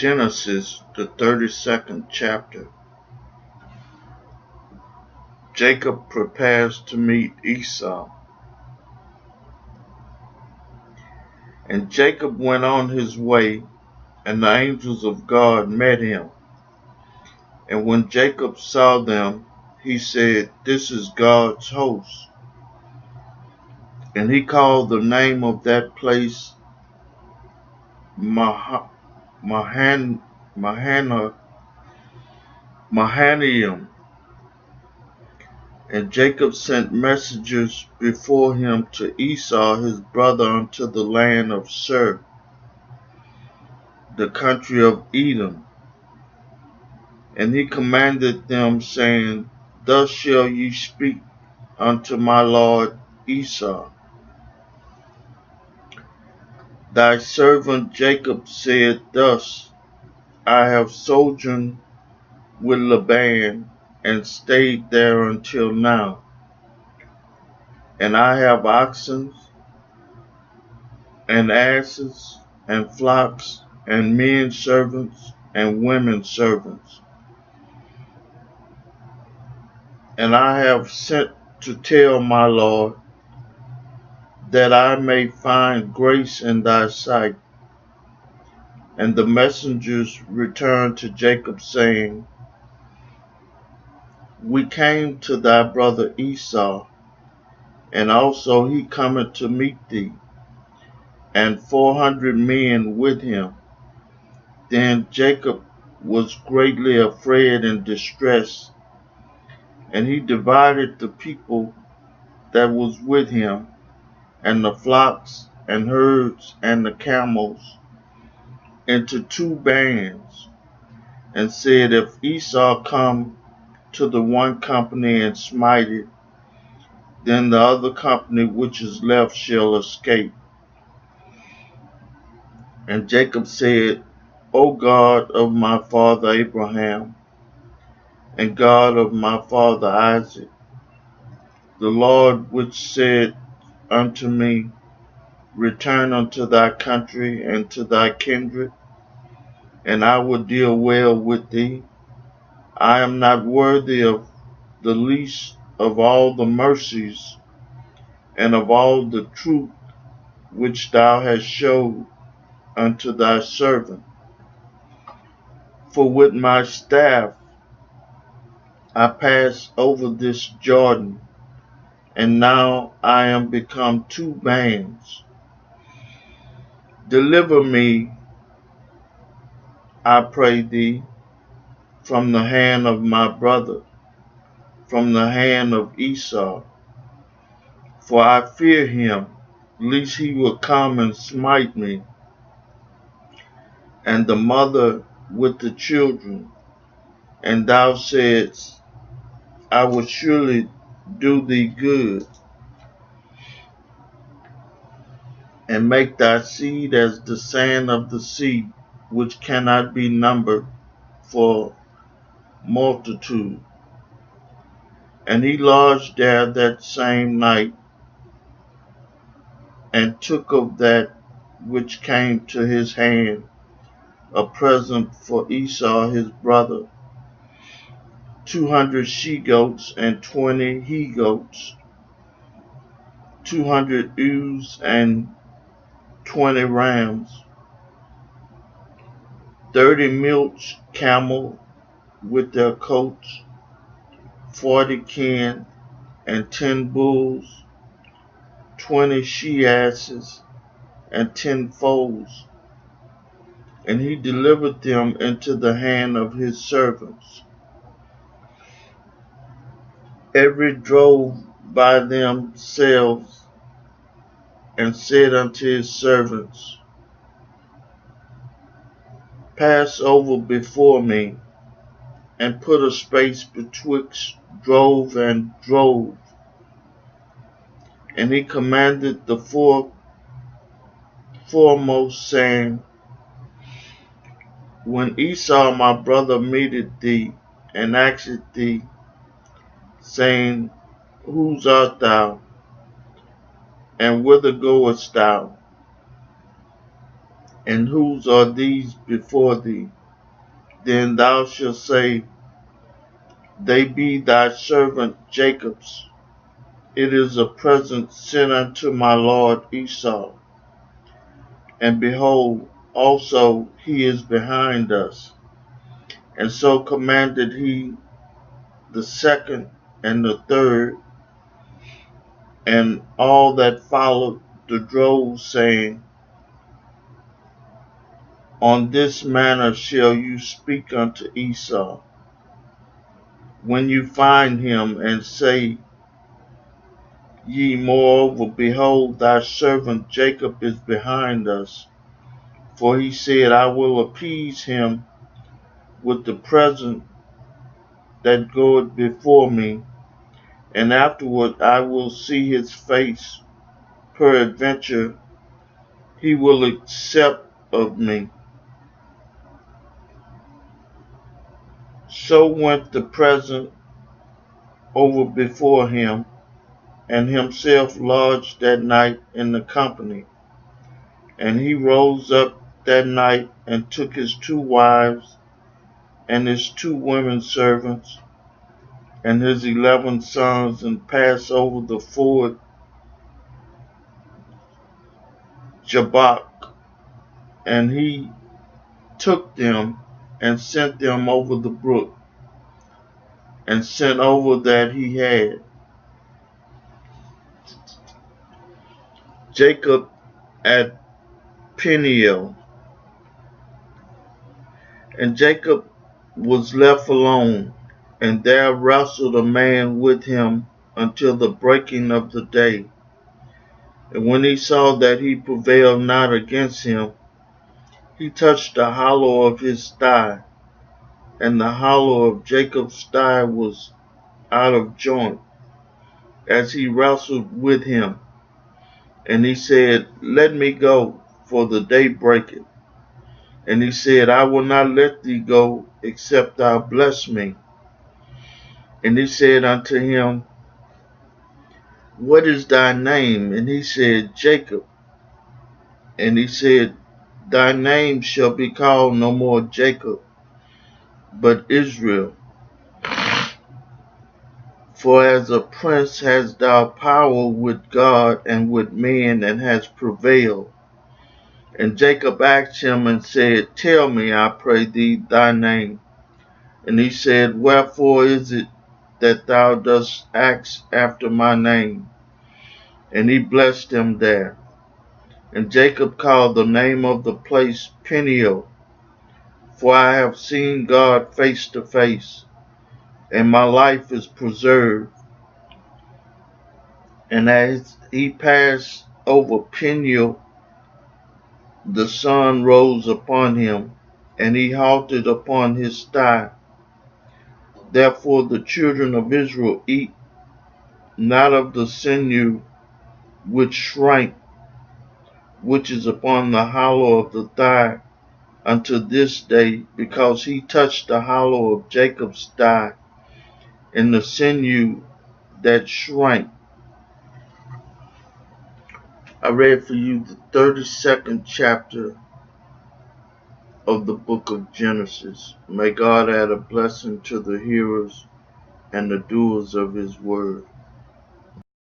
Genesis, the 32nd chapter. Jacob prepares to meet Esau. And Jacob went on his way, and the angels of God met him. And when Jacob saw them, he said, "This is God's host." And he called the name of that place Mahanaim. And Jacob sent messengers before him to Esau his brother unto the land of Seir, the country of Edom. And he commanded them, saying, "Thus shall ye speak unto my lord Esau. Thy servant Jacob said thus, I have sojourned with Laban, and stayed there until now. And I have oxen, and asses, and flocks, and men servants, and women servants. And I have sent to tell my Lord, that I may find grace in thy sight." And the messengers returned to Jacob, saying, "We came to thy brother Esau, and also he cometh to meet thee, and 400 men with him." Then Jacob was greatly afraid and distressed, and he divided the people that was with him, and the flocks and herds and the camels, into 2 bands, and said, "If Esau come to the one company and smite it, then the other company which is left shall escape." And Jacob said, "O God of my father Abraham, and God of my father Isaac, the Lord which said unto me, Return unto thy country and to thy kindred, and I will deal well with thee. I am not worthy of the least of all the mercies and of all the truth which thou hast showed unto thy servant. For with my staff I passed over this Jordan, and now I am become 2 bands. Deliver me, I pray thee, from the hand of my brother, from the hand of Esau. For I fear him, lest he will come and smite me, and the mother with the children. And thou saidst, I will surely do thee good, and make thy seed as the sand of the sea, which cannot be numbered for multitude." And he lodged there that same night, and took of that which came to his hand a present for Esau his brother, 200 she-goats and 20 he-goats, 200 ewes and 20 rams, 30 milch camel with their coats, 40 kine and 10 bulls, 20 she-asses and 10 foals. And he delivered them into the hand of his servants. Every drove by themselves, and said unto his servants, Pass over before me, and put a space betwixt drove and drove. And he commanded the foremost, saying, When Esau my brother meeteth thee, and asketh thee, saying, Whose art thou, and whither goest thou? And whose are these before thee? Then thou shalt say, They be thy servant Jacob's. It is a present sent unto my lord Esau. And behold, also he is behind us. And so commanded he the second and the third, and all that followed the drove, saying, On this manner shall you speak unto Esau, when you find him, and say ye, Moreover, behold, thy servant Jacob is behind us. For he said, I will appease him with the present that goeth before me, and afterward I will see his face. Peradventure he will accept of me. So went the present over before him, and himself lodged that night in the company. And he rose up that night, and took his 2 wives, and his 2 women servants, and his 11 sons, and passed over the ford Jabbok. And he took them, and sent them over the brook, and sent over that he had. Jacob at Peniel. And Jacob was left alone, and there wrestled a man with him until the breaking of the day. And when he saw that he prevailed not against him, he touched the hollow of his thigh, and the hollow of Jacob's thigh was out of joint, as he wrestled with him. And he said, Let me go, for the day breaketh. And he said, I will not let thee go, except thou bless me. And he said unto him, What is thy name? And he said, Jacob. And he said, Thy name shall be called no more Jacob, but Israel. For as a prince hast thou power with God and with men, and hast prevailed. And Jacob asked him and said, Tell me, I pray thee, thy name. And he said, Wherefore is it that thou dost ask after my name? And he blessed him there. And Jacob called the name of the place Peniel, for I have seen God face to face, and my life is preserved. And as he passed over Peniel, the sun rose upon him, and he halted upon his thigh. Therefore the children of Israel eat not of the sinew which shrank, which is upon the hollow of the thigh, unto this day, because he touched the hollow of Jacob's thigh, and the sinew that shrank. I read for you the 32nd chapter of the book of Genesis. May God add a blessing to the hearers and the doers of his word.